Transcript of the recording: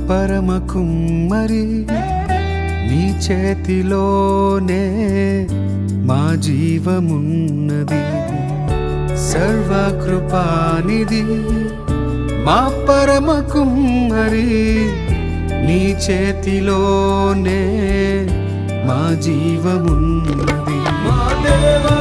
పరమ కుమ్మరి నీ చేతిలోనే మా జీవమున్నది. సర్వకృపానిధి మా పరమ కుమ్మరి నీ చేతిలోనే మా జీవమున్నది. మా దేవా